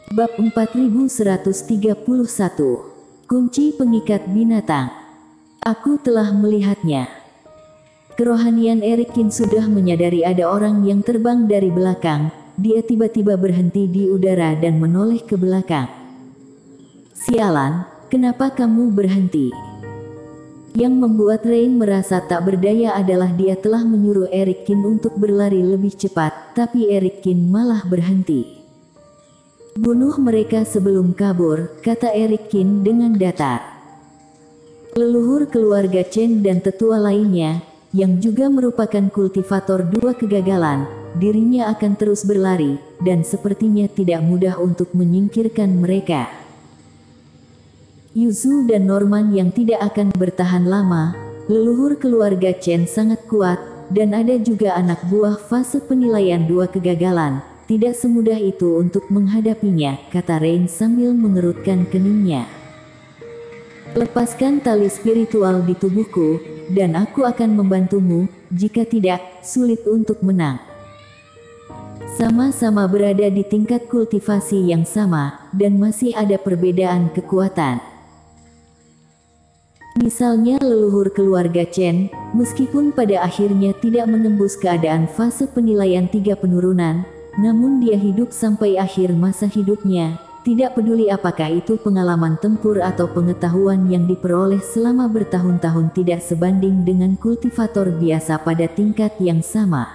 Bab 4131. Kunci pengikat binatang. Aku telah melihatnya. Kerohanian Erikin sudah menyadari ada orang yang terbang dari belakang. Dia tiba-tiba berhenti di udara dan menoleh ke belakang. Sialan, kenapa kamu berhenti? Yang membuat Rain merasa tak berdaya adalah dia telah menyuruh Erikin untuk berlari lebih cepat, tapi Erikin malah berhenti. Bunuh mereka sebelum kabur, kata Erikin dengan datar. Leluhur keluarga Chen dan tetua lainnya, yang juga merupakan kultivator dua kegagalan, dirinya akan terus berlari, dan sepertinya tidak mudah untuk menyingkirkan mereka. Yuzu dan Norman yang tidak akan bertahan lama, leluhur keluarga Chen sangat kuat, dan ada juga anak buah fase penilaian dua kegagalan. Tidak semudah itu untuk menghadapinya, kata Rain sambil mengerutkan keningnya. Lepaskan tali spiritual di tubuhku, dan aku akan membantumu, jika tidak, sulit untuk menang. Sama-sama berada di tingkat kultivasi yang sama, dan masih ada perbedaan kekuatan. Misalnya leluhur keluarga Chen, meskipun pada akhirnya tidak menembus keadaan fase penilaian 3 penurunan, namun dia hidup sampai akhir masa hidupnya, tidak peduli apakah itu pengalaman tempur atau pengetahuan yang diperoleh selama bertahun-tahun tidak sebanding dengan kultivator biasa pada tingkat yang sama.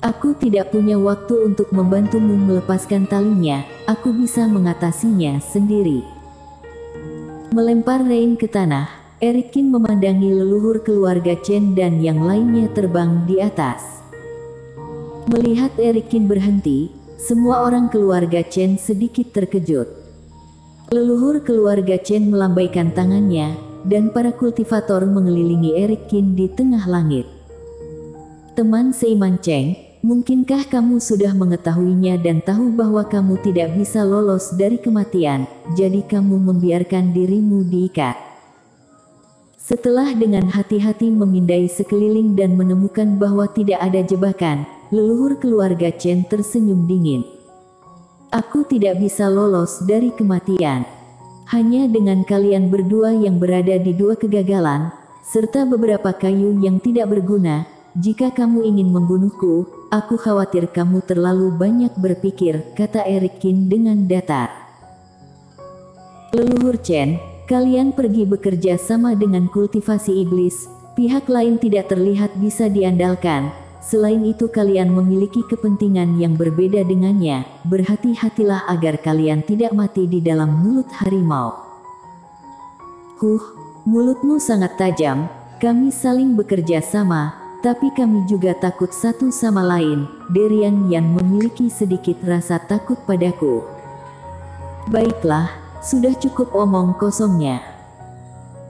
Aku tidak punya waktu untuk membantumu melepaskan talinya, aku bisa mengatasinya sendiri. Melempar Rain ke tanah, Erikin memandangi leluhur keluarga Chen dan yang lainnya terbang di atas. Melihat Erikin berhenti, semua orang keluarga Chen sedikit terkejut. Leluhur keluarga Chen melambaikan tangannya, dan para kultivator mengelilingi Erikin di tengah langit. Teman seiman Cheng, mungkinkah kamu sudah mengetahuinya dan tahu bahwa kamu tidak bisa lolos dari kematian, jadi kamu membiarkan dirimu diikat. Setelah dengan hati-hati memindai sekeliling dan menemukan bahwa tidak ada jebakan, leluhur keluarga Chen tersenyum dingin. Aku tidak bisa lolos dari kematian. Hanya dengan kalian berdua yang berada di dua kegagalan, serta beberapa kayu yang tidak berguna, jika kamu ingin membunuhku, aku khawatir kamu terlalu banyak berpikir, kata Erikin dengan datar. Leluhur Chen, kalian pergi bekerja sama dengan kultivasi iblis, pihak lain tidak terlihat bisa diandalkan. Selain itu kalian memiliki kepentingan yang berbeda dengannya, berhati-hatilah agar kalian tidak mati di dalam mulut harimau. Mulutmu sangat tajam, kami saling bekerja sama, tapi kami juga takut satu sama lain, Derian yang memiliki sedikit rasa takut padaku. Baiklah, sudah cukup omong kosongnya.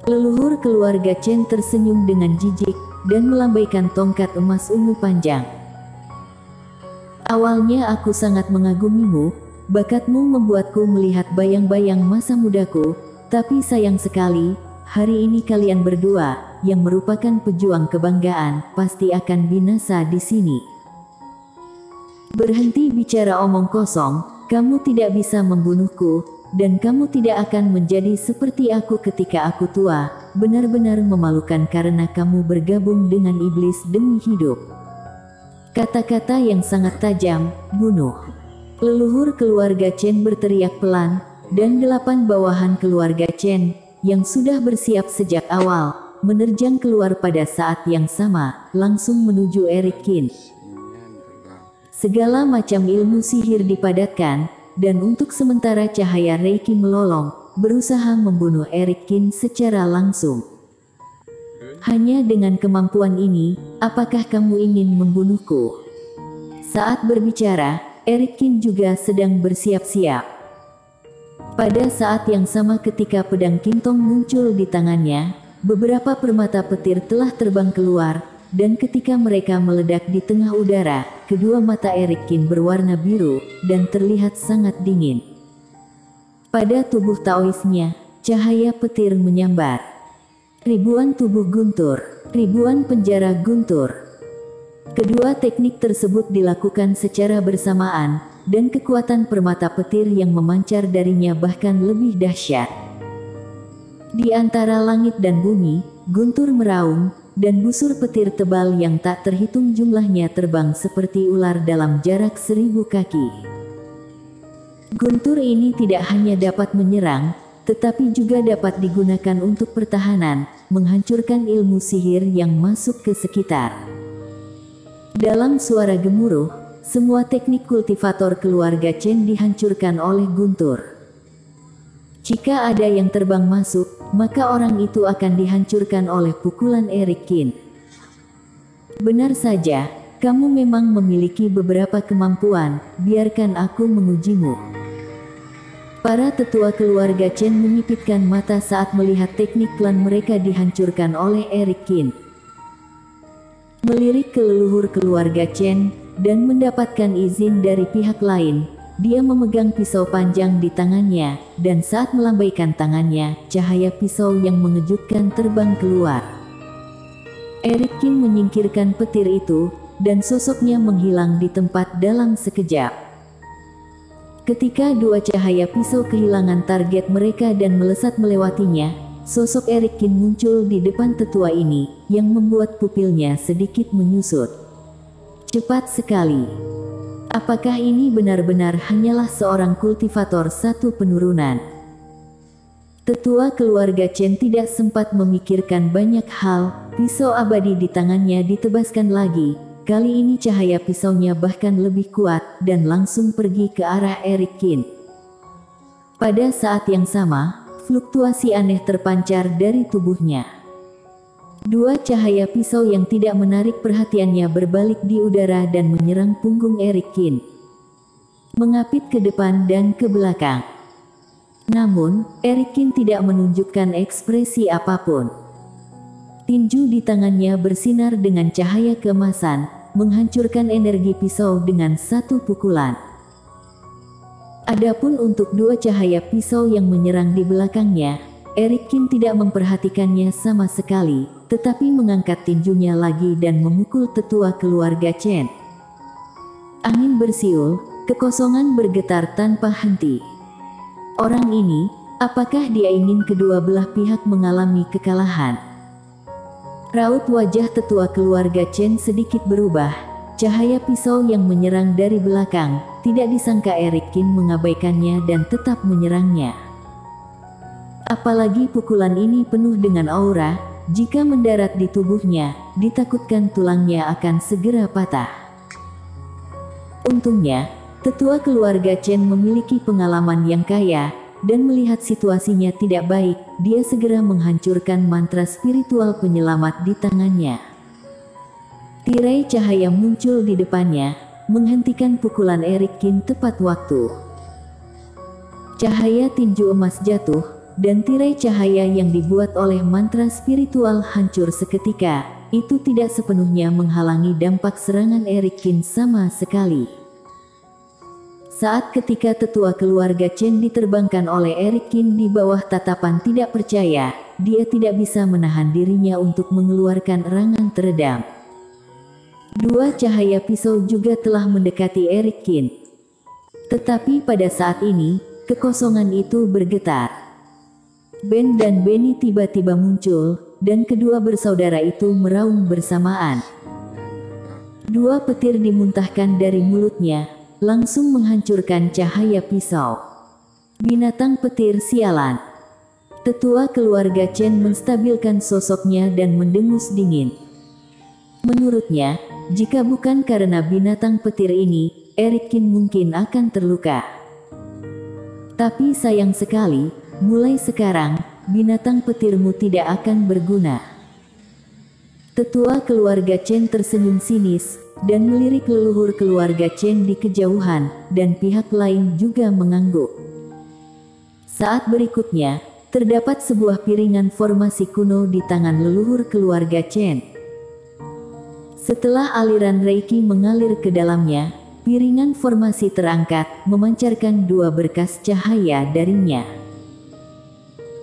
Leluhur keluarga Chen tersenyum dengan jijik, dan melambaikan tongkat emas ungu panjang. Awalnya aku sangat mengagumimu, bakatmu membuatku melihat bayang-bayang masa mudaku, tapi sayang sekali, hari ini kalian berdua, yang merupakan pejuang kebanggaan, pasti akan binasa di sini. Berhenti bicara omong kosong, kamu tidak bisa membunuhku, dan kamu tidak akan menjadi seperti aku ketika aku tua, benar-benar memalukan karena kamu bergabung dengan iblis demi hidup. Kata-kata yang sangat tajam, bunuh. Leluhur keluarga Chen berteriak pelan, dan 8 bawahan keluarga Chen, yang sudah bersiap sejak awal, menerjang keluar pada saat yang sama, langsung menuju Erikin. Segala macam ilmu sihir dipadatkan, dan untuk sementara cahaya Reiki melolong, berusaha membunuh Erikin secara langsung. Hanya dengan kemampuan ini, apakah kamu ingin membunuhku? Saat berbicara, Erikin juga sedang bersiap-siap. Pada saat yang sama ketika pedang Kintong muncul di tangannya, beberapa permata petir telah terbang keluar, dan ketika mereka meledak di tengah udara, kedua mata Erikin berwarna biru, dan terlihat sangat dingin. Pada tubuh Taoisnya, cahaya petir menyambar. Ribuan tubuh guntur, ribuan penjara guntur. Kedua teknik tersebut dilakukan secara bersamaan, dan kekuatan permata petir yang memancar darinya bahkan lebih dahsyat. Di antara langit dan bumi, guntur meraung, dan busur petir tebal yang tak terhitung jumlahnya terbang seperti ular dalam jarak 1000 kaki. Guntur ini tidak hanya dapat menyerang, tetapi juga dapat digunakan untuk pertahanan, menghancurkan ilmu sihir yang masuk ke sekitar. Dalam suara gemuruh, semua teknik kultivator keluarga Chen dihancurkan oleh guntur. Jika ada yang terbang masuk, maka orang itu akan dihancurkan oleh pukulan Eric Kin. Benar saja, kamu memang memiliki beberapa kemampuan, biarkan aku mengujimu. Para tetua keluarga Chen menyipitkan mata saat melihat teknik klan mereka dihancurkan oleh Eric Kin. Melirik ke leluhur keluarga Chen, dan mendapatkan izin dari pihak lain, dia memegang pisau panjang di tangannya, dan saat melambaikan tangannya, cahaya pisau yang mengejutkan terbang keluar. Eric Kin menyingkirkan petir itu, dan sosoknya menghilang di tempat dalam sekejap. Ketika dua cahaya pisau kehilangan target mereka dan melesat melewatinya, sosok Eric Kin muncul di depan tetua ini, yang membuat pupilnya sedikit menyusut. Cepat sekali. Apakah ini benar-benar hanyalah seorang kultivator satu penurunan? Tetua keluarga Chen tidak sempat memikirkan banyak hal, pisau abadi di tangannya ditebaskan lagi. Kali ini cahaya pisaunya bahkan lebih kuat, dan langsung pergi ke arah Eric Kin. Pada saat yang sama, fluktuasi aneh terpancar dari tubuhnya. Dua cahaya pisau yang tidak menarik perhatiannya berbalik di udara dan menyerang punggung Eric Kin, mengapit ke depan dan ke belakang. Namun, Eric Kin tidak menunjukkan ekspresi apapun. Tinju di tangannya bersinar dengan cahaya keemasan, menghancurkan energi pisau dengan satu pukulan. Adapun untuk dua cahaya pisau yang menyerang di belakangnya, Eric Kin tidak memperhatikannya sama sekali, tetapi mengangkat tinjunya lagi dan memukul tetua keluarga Chen. Angin bersiul, kekosongan bergetar tanpa henti. Orang ini, apakah dia ingin kedua belah pihak mengalami kekalahan? Raut wajah tetua keluarga Chen sedikit berubah. Cahaya pisau yang menyerang dari belakang, tidak disangka Eric Kin mengabaikannya dan tetap menyerangnya. Apalagi pukulan ini penuh dengan aura, jika mendarat di tubuhnya, ditakutkan tulangnya akan segera patah. Untungnya, tetua keluarga Chen memiliki pengalaman yang kaya, dan melihat situasinya tidak baik, dia segera menghancurkan mantra spiritual penyelamat di tangannya. Tirai cahaya muncul di depannya, menghentikan pukulan Eric Kin tepat waktu. Cahaya tinju emas jatuh, dan tirai cahaya yang dibuat oleh mantra spiritual hancur seketika. Itu tidak sepenuhnya menghalangi dampak serangan Eric Kin sama sekali. Saat ketika tetua keluarga Chen diterbangkan oleh Eric Kin di bawah tatapan tidak percaya, dia tidak bisa menahan dirinya untuk mengeluarkan erangan teredam. Dua cahaya pisau juga telah mendekati Eric Kin. Tetapi pada saat ini, kekosongan itu bergetar. Ben dan Benny tiba-tiba muncul, dan kedua bersaudara itu meraung bersamaan. Dua petir dimuntahkan dari mulutnya, langsung menghancurkan cahaya pisau. Binatang petir sialan. Tetua keluarga Chen menstabilkan sosoknya dan mendengus dingin. Menurutnya, jika bukan karena binatang petir ini, Eric Kin mungkin akan terluka. Tapi sayang sekali, mulai sekarang, binatang petirmu tidak akan berguna. Tetua keluarga Chen tersenyum sinis, dan melirik leluhur keluarga Chen di kejauhan, dan pihak lain juga mengangguk. Saat berikutnya, terdapat sebuah piringan formasi kuno di tangan leluhur keluarga Chen. Setelah aliran Reiki mengalir ke dalamnya, piringan formasi terangkat, memancarkan dua berkas cahaya darinya.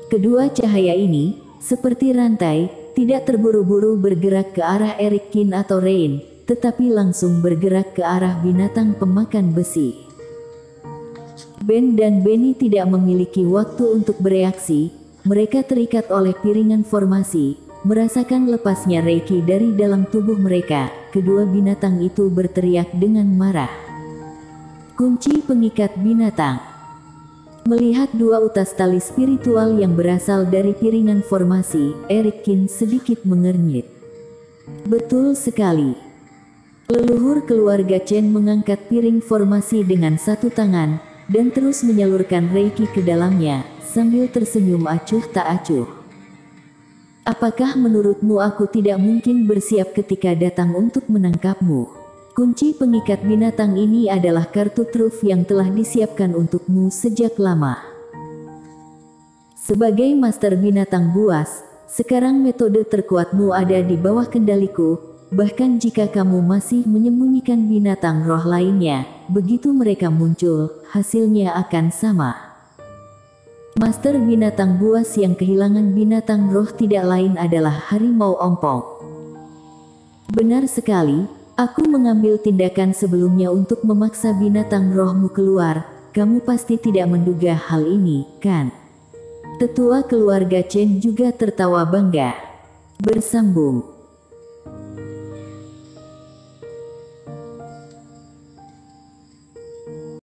Kedua cahaya ini, seperti rantai, tidak terburu-buru bergerak ke arah Eric Kin atau Rain, tetapi langsung bergerak ke arah binatang pemakan besi. Ben dan Benny tidak memiliki waktu untuk bereaksi, mereka terikat oleh piringan formasi, merasakan lepasnya Reiki dari dalam tubuh mereka. Kedua binatang itu berteriak dengan marah. Kunci pengikat binatang. Melihat dua utas tali spiritual yang berasal dari piringan formasi, Eric Kin sedikit mengernyit. Betul sekali. Leluhur keluarga Chen mengangkat piring formasi dengan satu tangan, dan terus menyalurkan Reiki ke dalamnya, sambil tersenyum acuh tak acuh. Apakah menurutmu aku tidak mungkin bersiap ketika datang untuk menangkapmu? Kunci pengikat binatang ini adalah kartu truf yang telah disiapkan untukmu sejak lama. Sebagai master binatang buas, sekarang metode terkuatmu ada di bawah kendaliku, bahkan jika kamu masih menyembunyikan binatang roh lainnya, begitu mereka muncul, hasilnya akan sama. Master binatang buas yang kehilangan binatang roh tidak lain adalah harimau ompong. Benar sekali, aku mengambil tindakan sebelumnya untuk memaksa binatang rohmu keluar. Kamu pasti tidak menduga hal ini, kan? Tetua keluarga Chen juga tertawa bangga. Bersambung.